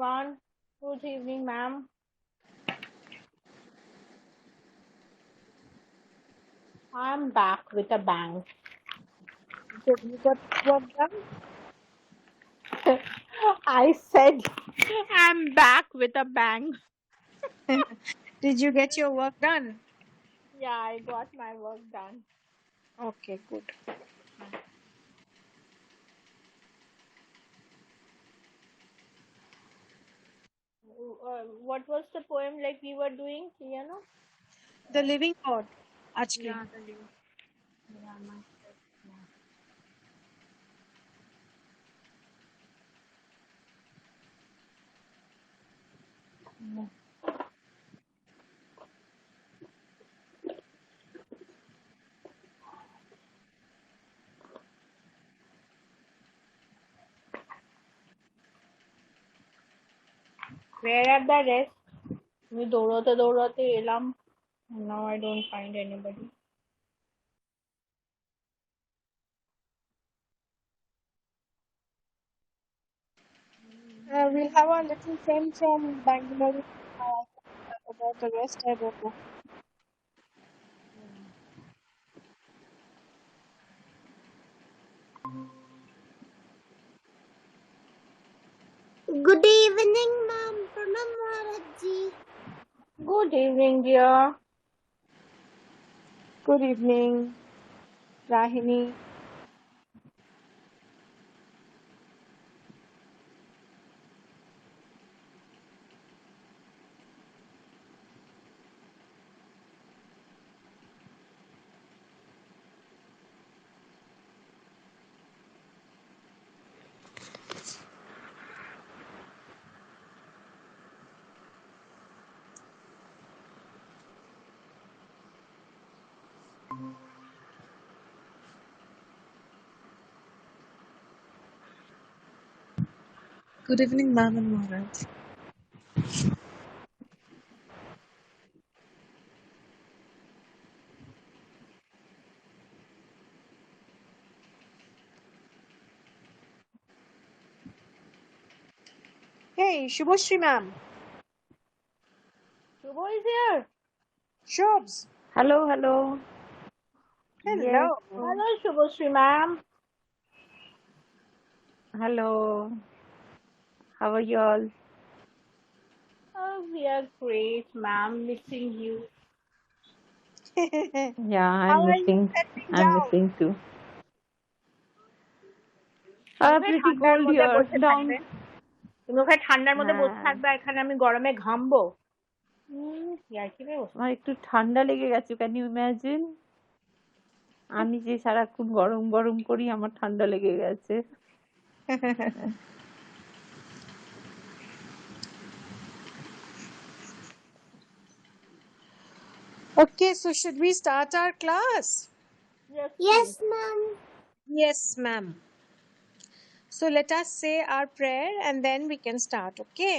everyone. Good evening, ma'am. I'm back with a bang. Good. You got work done? I said I'm back with a bang. Did you get your work done? Yeah, I got my work done. Okay, good. What was the poem like we were doing, The living God. Ajki. Yeah, the link. Yeah, my yeah. Where are the rest? আমি দৌড়াতে দৌড়াতে এলাম. Now I don't find anybody. We'll have a little friend from Bangalore about the rest. I don't know. Good evening, ma'am. Pranam Maharajji. Good evening, dear. Good evening, Rahini. Good evening, ma'am and Maharaj. Hey, Shubhoshri ma'am. Shubho is here. Shubs. Hello, hello. Yes. Hello. Hello, Shubhoshri ma'am. Hello. How are you all? Oh, we are great, ma'am. Missing you. Yeah, How are you settling I'm down? missing too. তুমি ওখানে Pretty ঠান্ডার cold মধ্যে here. বসে থাকবে Down. তুমি ওখানে ঠান্ডার মধ্যে বসে হ্যাঁ থাকবে এখানে আমি গরমে ঘামবো ইয়ার্কিতে বসে আমার একটু ঠান্ডা লেগে গেছে, ক্যান ইউ ইমাজিন? আমি যে সারাক্ষণ গরম গরম করি, আমার ঠান্ডা লেগে গেছে। Okay, so should we start our class? Yes, ma'am. Yes, ma'am. So let us say our prayer and then we can start, okay?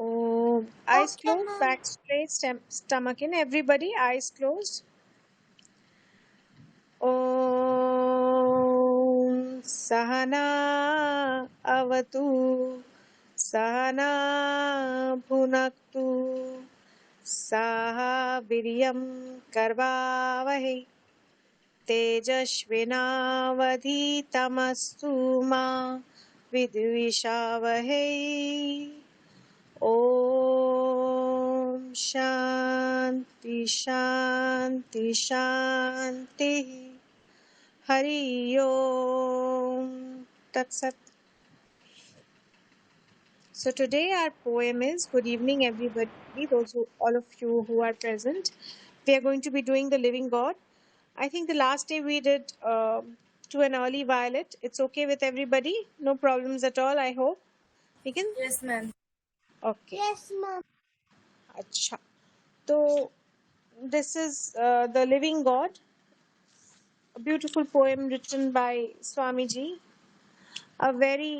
Oh, eyes Okay, closed, ma'am. back straight, stomach in. Everybody, eyes closed. Om Sahana Avatu Sahana Bhunaktu Saha Viryam Karvavahe Tejashvinavadhitamastu Ma Vidvishavahe. Om Shanti Shanti Shanti Hari Om Tat Sat. So today our poem is Good evening everybody, all of you who are present. We are going to be doing the Living God. I think the last day we did to an early violet. It's okay with everybody? No problems at all, I hope. We can? Yes, ma'am. Okay. Yes, ma'am. Acha. So this is The Living God, a beautiful poem written by Swamiji, a very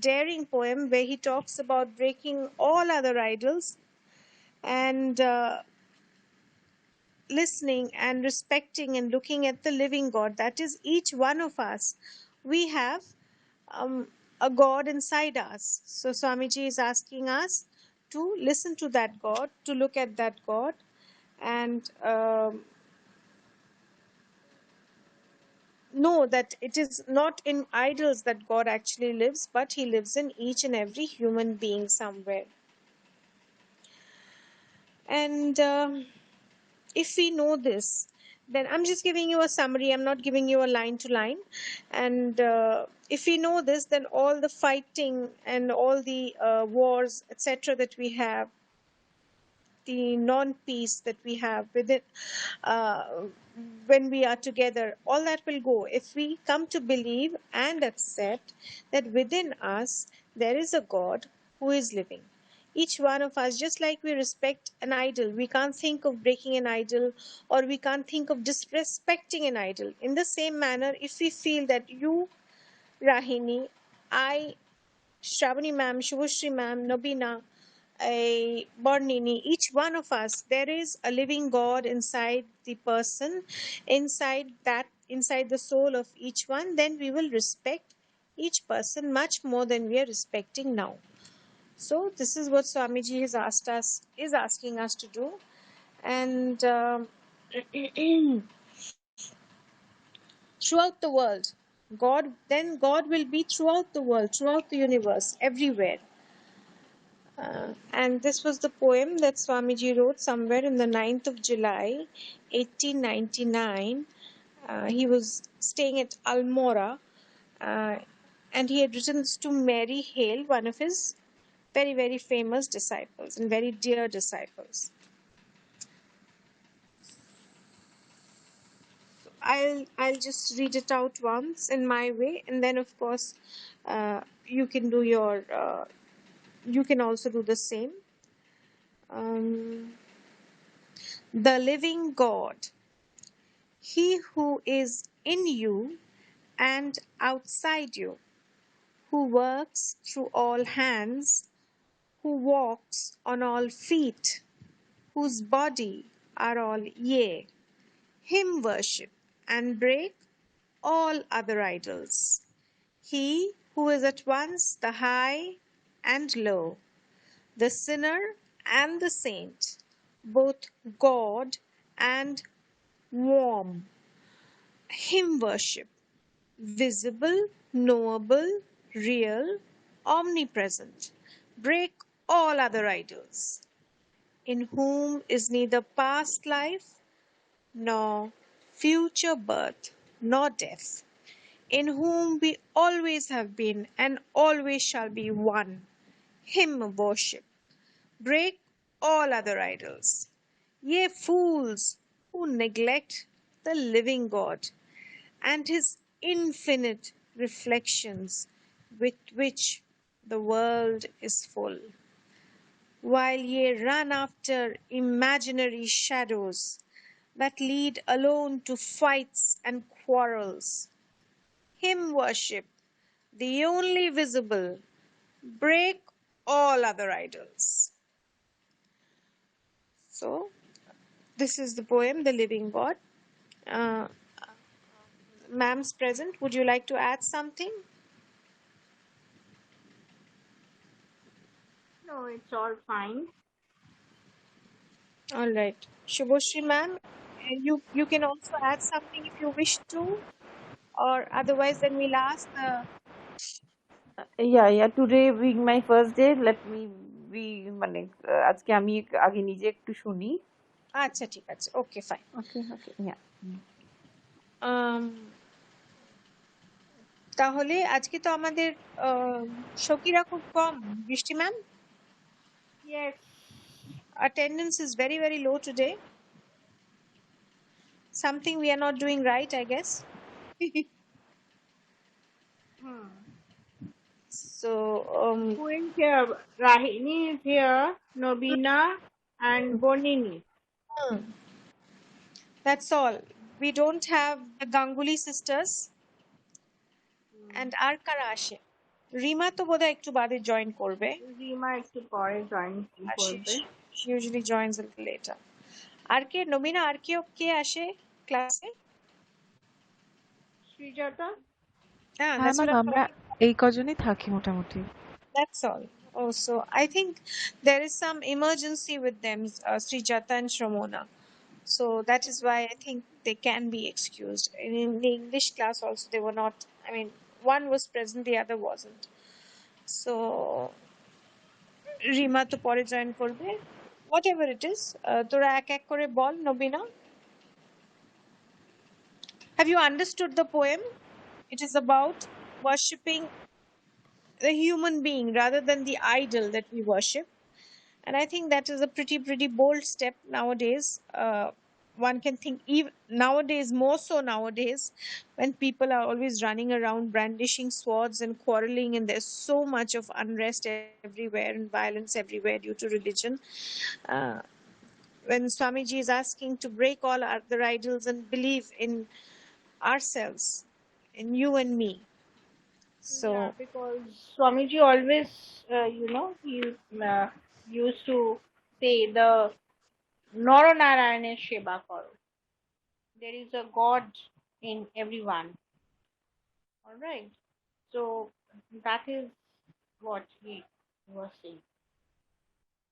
daring poem where he talks about breaking all other idols and listening and respecting and looking at the living God. That is each one of us. We have a God inside us. So Swamiji is asking us to listen to that God, to look at that God, and know that it is not in idols that God actually lives, but He lives in each and every human being somewhere. And if we know this, then I'm just giving you a summary, I'm not giving you a line to line. And if we know this, then all the fighting and all the wars, etc., that we have, the non-peace that we have within, uh, when we are together, all that will go if we come to believe and accept that within us there is a God who is living. Each one of us, just like we respect an idol, we can't think of breaking an idol, or we can't think of disrespecting an idol. In the same manner, if we feel that you, Rahini, I, Shravani ma'am, Shubhashri ma'am, Nobina, a Bornini, each one of us, there is a living God inside the person, inside the soul of each one, then we will respect each person much more than we are respecting now. So this is what Swamiji has is asking us to do. And throughout the world, God will be throughout the world, throughout the universe, everywhere. And this was the poem that Swamiji wrote somewhere in the 9th of July, 1899. He was staying at Almora, and he had written this to Mary Hale, one of his very, very famous disciples and very dear disciples. I'll just read it out once in my way, and then of course you can do your you can also do the same. The living God, He who is in you and outside you, who works through all hands, who walks on all feet, whose body are all ye, Him worship and break all other idols. He who is at once the high and low, the sinner and the saint, both God and worm, Him worship, visible, knowable, real, omnipresent, break all other idols, in whom is neither past life nor future birth nor death, in whom we always have been and always shall be one, Him worship, break all other idols. Ye fools who neglect the living God and His infinite reflections with which the world is full, while ye run after imaginary shadows that lead alone to fights and quarrels. Him worship, the only visible, break all other idols. So, this is the poem, The Living God. Ma'am's present. Would you like to add something? No, it's all fine. All right. Shubhoshri ma'am, you can also add something if you wish to, or otherwise then we'll ask the... Yeah, today being my first day, let me be মানে আজকে আমি আগে নিজে একটু শুনি। আচ্ছা ঠিক আছে, ওকে ফাইন। ওকে yeah. তাহলে আজকে তো আমাদের সখীরা খুব কম, বৃষ্টি ma'am. Yes. Attendance is very, very low today. Something we are not doing right, I guess. So, Who is here? Rahini is here, Nobina and Bonini. That's all. We don't have the Ganguly sisters. And আর কারা আসে? রিমা তো বোধহয় একটু বাদে join করবে। Rima একটু পরে join করবে। She usually joins a little later. আর কে, নবীনা, আর কে আসে ক্লাসে? শ্রীজাতা? Yeah, হ্যাঁ that's what ম্যাম, I'm আমরা talking. এই কজনই থাকি মোটামুটি। That's all. Also, I think there is some emergency with them, Srijata and Shramona. So that is why I think they can be excused. In the English class also, they were not. I mean, one was present, the other wasn't. So Rima তো পরে join করবে, whatever it is. তোরা এক এক করে বল, নবীনা। Have you understood the poem? It is about worshipping the human being rather than the idol that we worship. And I think that is a pretty bold step nowadays. One can think, even nowadays, more so nowadays, when people are always running around brandishing swords and quarreling, and there's so much of unrest everywhere and violence everywhere due to religion. Uh, when Swamiji is asking to break all other idols and believe in ourselves, in you and me. So, Yeah, because Swamiji always, he uh, used to say the Naranarayane's Sheba Karo. There is a God in everyone. All right. So that is what he was saying.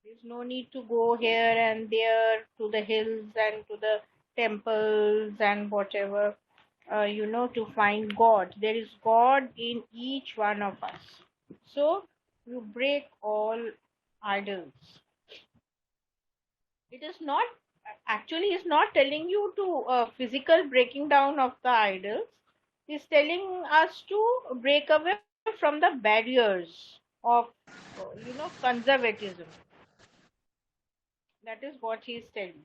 There's no need to go here and there to the hills and to the temples and whatever, to find God. There is God in each one of us. So you break all idols. It is not, actually, it's not telling you to physical breaking down of the idols. It's telling us to break away from the barriers of, conservatism. That is what he is telling.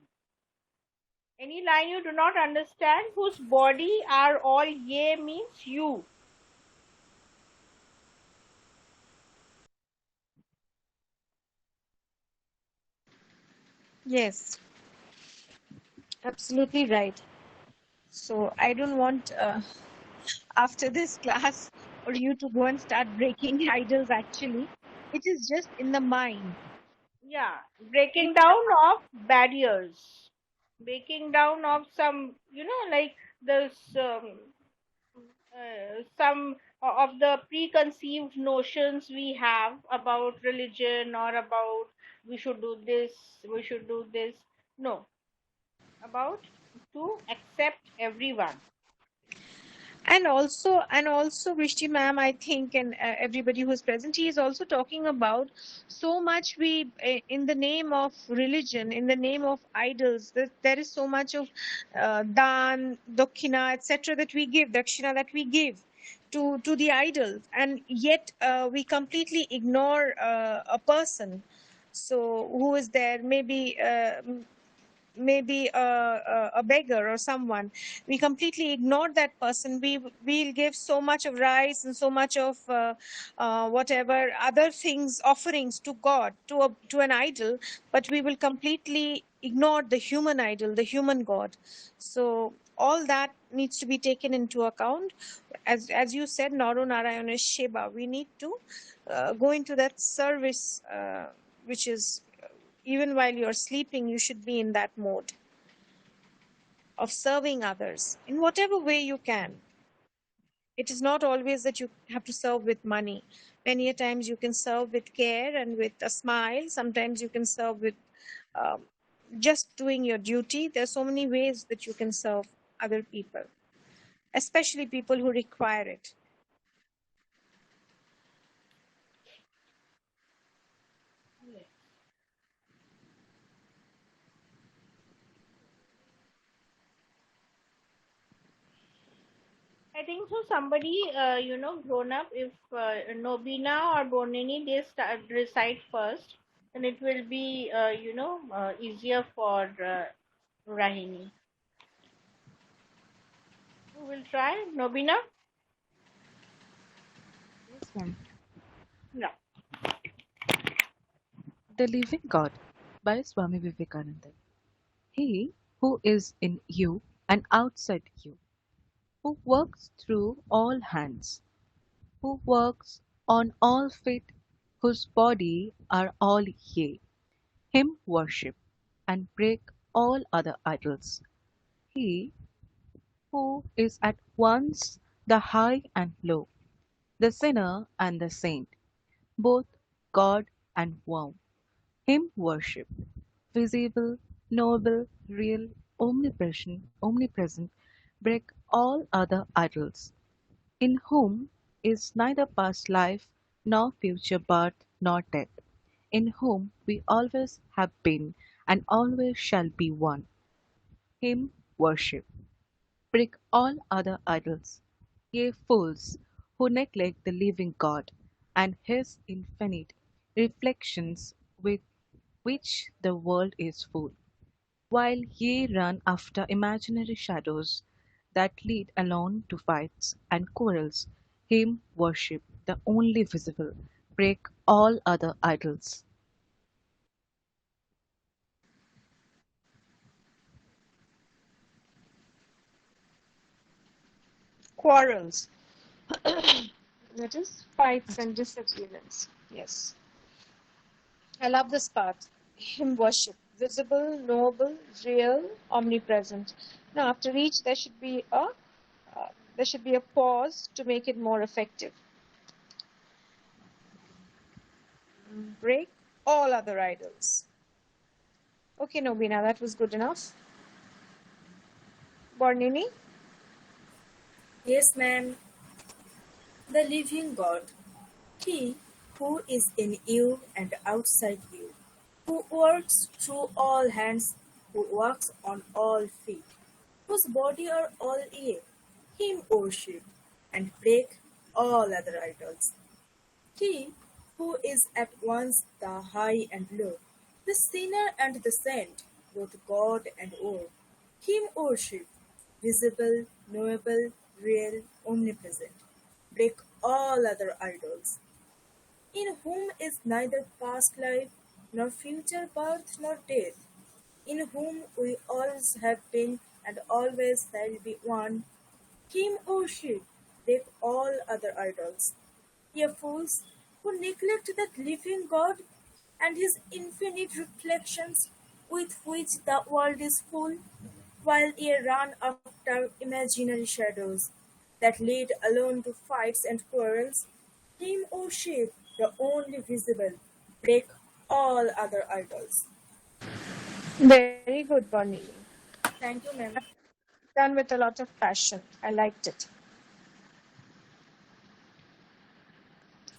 Any line you do not understand, whose body are all ye means you. yes, absolutely right. So I don't want after this class for you to go and start breaking idols. Actually, it is just in the mind. Yeah, In breaking the down of barriers, breaking down of some, like this, some of the preconceived notions we have about religion or about we should do this, we should do this. No, about to accept everyone. and also Vrishti ma'am, I think, and everybody who's present, he is also talking about so much we in the name of religion, in the name of idols, there is so much of dan, dakshina, etc., that we give, dakshina, that we give to the idols, and yet we completely ignore a person, so who is there, maybe a beggar or someone. We completely ignore that person. We'll give so much of rice and so much of whatever other things, offerings to God, to an idol, but we will completely ignore the human idol, the human God. So all that needs to be taken into account. As you said, Naru Narayana Sheba, we need to go into that service, which is even while you're sleeping, you should be in that mode of serving others in whatever way you can. It is not always that you have to serve with money. Many a times you can serve with care and with a smile. Sometimes you can serve with um, just doing your duty. There are so many ways that you can serve other people, especially people who require it. Yes. I think so. Somebody, grown up, if Nobina or Bonini, they start recite first, then it will be, easier for Rahini. Who will try? Nobina? Yes, ma'am. No. The Living God by Swami Vivekananda. He who is in you and outside you, who works through all hands, who works on all feet, whose body are all ye, him worship and break all other idols. He who is at once the high and low, the sinner and the saint, both God and worm. Him worship, visible, knowable, real, omnipresent, break all other idols, in whom is neither past life, nor future birth, nor death, in whom we always have been and always shall be one. Him worship. Break all other idols, ye fools, who neglect the living God, and his infinite reflections with which the world is full, while ye run after imaginary shadows that lead alone to fights and quarrels. Him worship, the only visible, break all other idols. Quarrels. That is fights and disagreements. Yes. I love this part. Him worship. Visible, knowable, real, omnipresent. Now after each there should be a pause to make it more effective. Break all other idols. Okay, Nobina, that was good enough. Bornini? Yes, ma'am. The living God, He who is in you and outside you, who works through all hands, who walks on all feet, whose body are all ear, Him worship and break all other idols. He who is at once the high and low, the sinner and the saint, both God and world, Him worship, visible, knowable, real, omnipresent. Break all other idols, in whom is neither past life, nor future birth, nor death, in whom we always have been and always shall be one. Him worship, break all other idols. Ye fools, who neglect that living God and his infinite reflections with which the world is full, while ye run after imaginary shadows that lead alone to fights and quarrels, him worship, the only visible, break all other idols. Very good, Bornini. Thank you, ma'am. Done with a lot of passion. I liked it.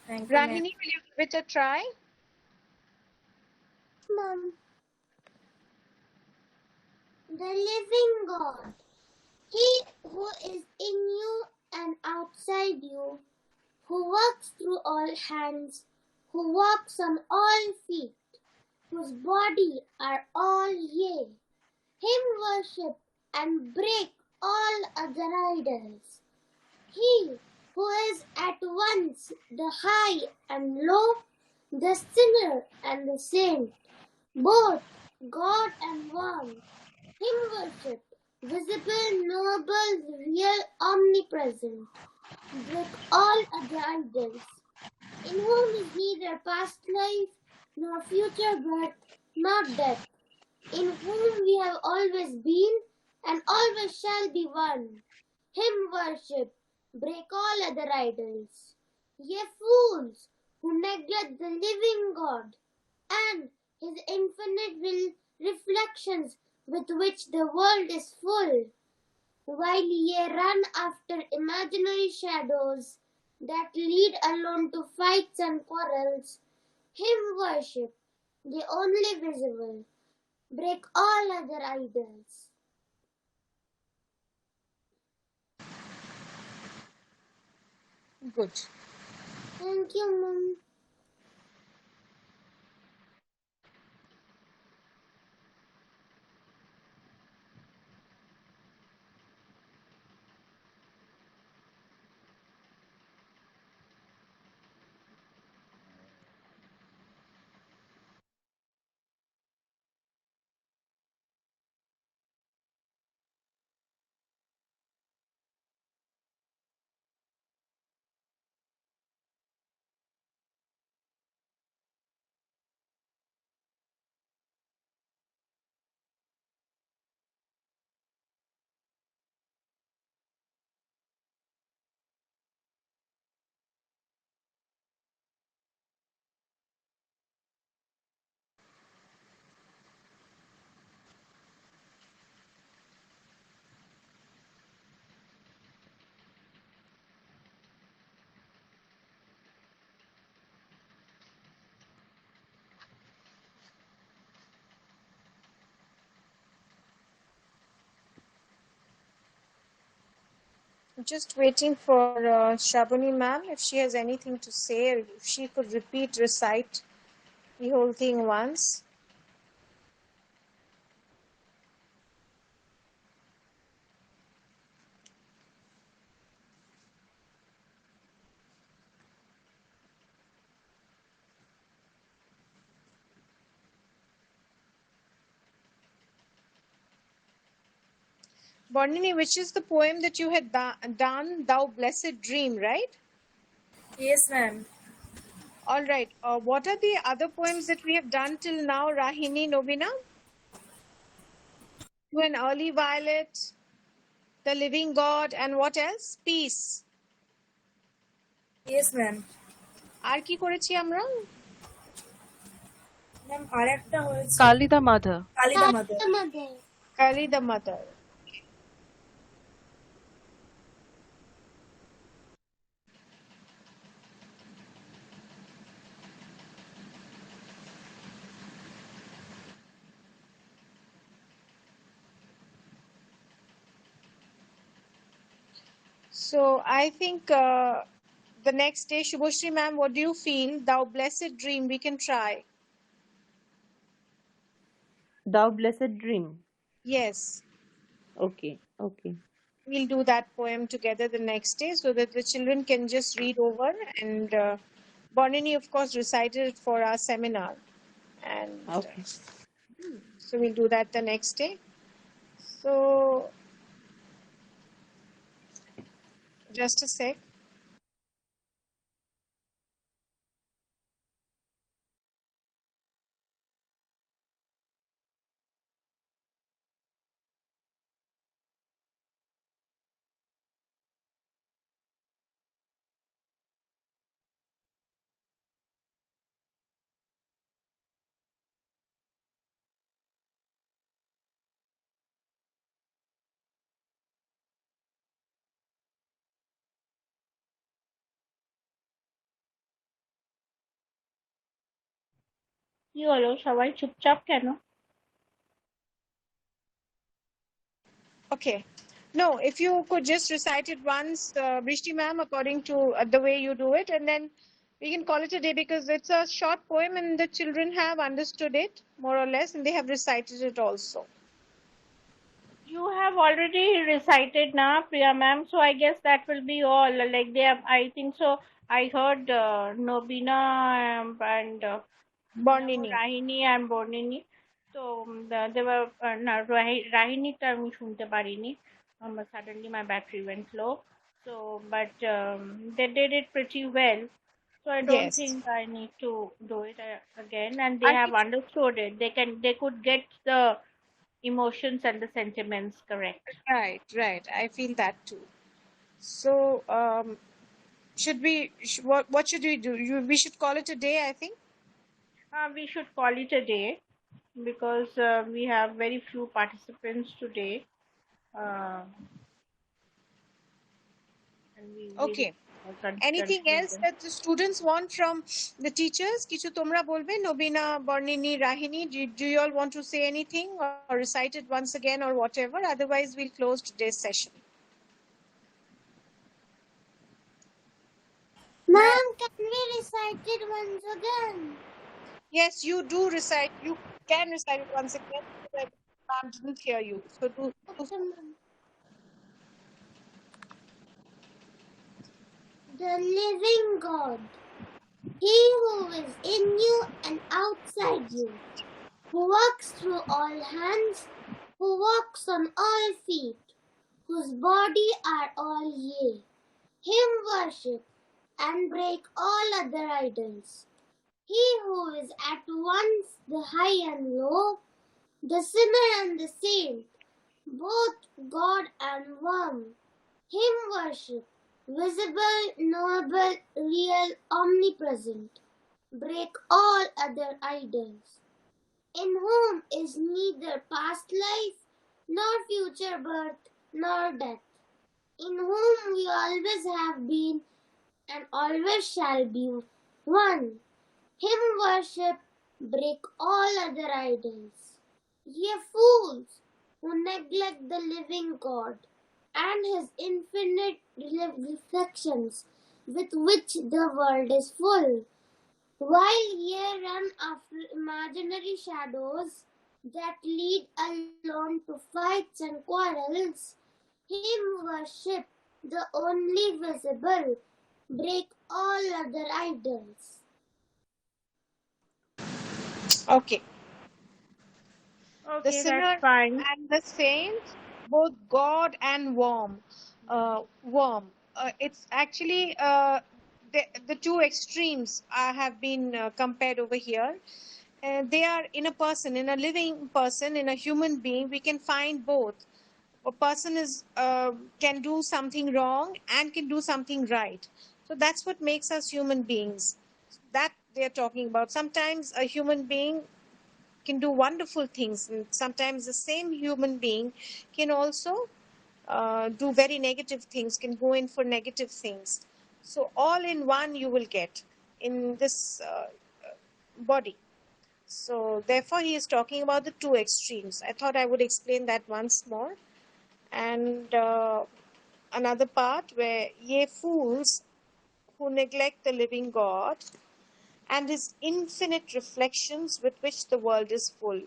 Thank you, ma'am. Rangini, will you give it a try? Mom. The living God. He who is in you and outside you, who works through all hands, who walks on all feet, whose body are all ye. Him worship and break all other idols. He who is at once the high and low, the sinner and the saint, both God and one. Him worship, visible, knowable, real, omnipresent. Break all other idols, in whom is neither past life, nor future birth, nor death, in whom we have always been and always shall be one. Him worship, break all other idols. Ye fools, who neglect the living God and his infinite reflections with which the world is full, while ye run after imaginary shadows that lead alone to fights and quarrels, him worship, the only visible, break all other idols. Good. Thank you, Mom. Just waiting for Shabuni ma'am if she has anything to say, or if she could recite the whole thing once. Bornini, which is the poem that you had done, Thou Blessed Dream, right? Yes, ma'am. All right. What are the other poems that we have done till now, Rahini, Nobina? To an Early Violet, The Living God, and what else? Peace. Yes, ma'am. আর কি করেছি আমরা? Ma'am আরেকটা হয়েছে Kali the Mother. Kali the mother. Mother. Kali the Mother. So I think the next day, Shubhoshri ma'am, what do you feel? Thou Blessed Dream, we can try. Thou blessed dream. Yes, Okay, okay. we'll do that poem together the next day so that the children can just read over. And Bonini, of course, recited it for our seminar. And Okay. so we'll do that the next day. So just a sec. কি হলো সবাই চুপচাপ কেন? Okay. No, if you could just recite it once, Brishti ma'am, according to the way you do it, and then we can call it a day because it's a short poem and the children have understood it more or less and they have recited it also. You have already recited na Priya ma'am, so I guess that will be all. Like they have, I think so. I heard Nobina and Bornini. Rahini and Bornini. So they were না রাহিনীটা আমি শুনতে পারিনি. Suddenly my battery went low. So but they did it pretty well. So I don't Yes. think I need to do it again. And they I have think- understood it. They could get the emotions and the sentiments correct. Right. I feel that too. So, should we, what should we do? We should call it a day, I think. We should call it a day because we have very few participants today. Uh, and we will Okay. Anything conclude else them. that the students want from the teachers? Kichu tomra bolbe, Nobina, Bornini, Rahini, do you all want to say anything or recite it once again or whatever? Otherwise, we'll close today's session. Ma'am, can we recite it once again? Yes, you do recite. You can recite it once again. But ma'am didn't hear you. So do. Okay, ma'am. The living God, He who is in you and outside you, who walks through all hands, who walks on all feet, whose body are all ye, Him worship and break all other idols. He who is at once the high and low, the sinner and the saint, both God and one, Him worship, visible, knowable, real, omnipresent, break all other idols, in whom is neither past life, nor future birth, nor death, in whom we always have been and always shall be one. Him worship, break all other idols. Ye fools, who neglect the living God, and his infinite reflections with which the world is full. While ye run after imaginary shadows that lead alone to fights and quarrels, him worship, the only visible, break all other idols. Okay. The Okay, sinner that's fine. and the saint, both God and worm. It's actually the two extremes have been compared over here. They are in a person, in a living person, in a human being. We can find both. A person is can do something wrong and can do something right. So that's what makes us human beings. That they are talking about. Sometimes a human being can do wonderful things, and sometimes the same human being can also do very negative things, can go in for negative things. So all in one you will get in this body. So therefore he is talking about the two extremes. I thought I would explain that once more. And another part where ye fools who neglect the living God and his infinite reflections with which the world is full.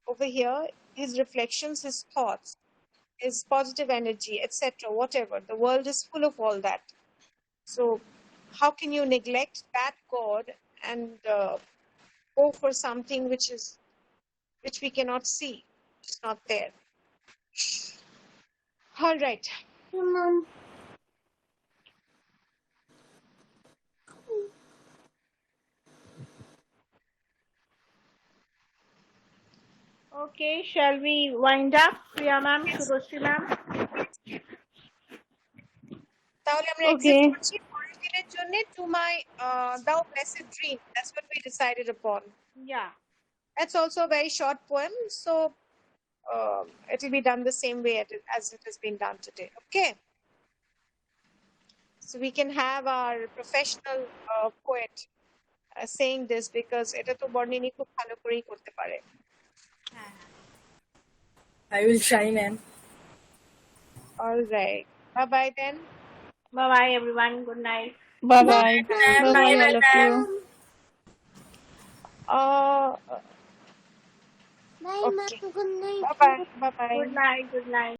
Over here, his reflections, his thoughts, his positive energy, etc., whatever. The world is full of all that. So, how can you neglect that God and go for something which we cannot see, which is not there? All right. Mom. Okay, shall we wind up? Priya ma'am, Shubhashree ma'am? তাহলে আমরা exit Okay. করছি পরের দিনের জন্য to my thou blessed dream. That's what we decided upon. Yeah. That's also a very short poem, so it will be done the same way as it has been done today. Okay. So we can have our professional poet saying this, because এটা তো বর্ণিনী খুব ভালো করেই করতে পারে. I will try, ma'am. All right. Bye bye then. Bye bye, everyone. Good night. Bye Bye, bye. ma'am. Bye bye, all of you. Bye, Okay. ma'am. Good night. Bye bye. Bye bye. Good night. Good night.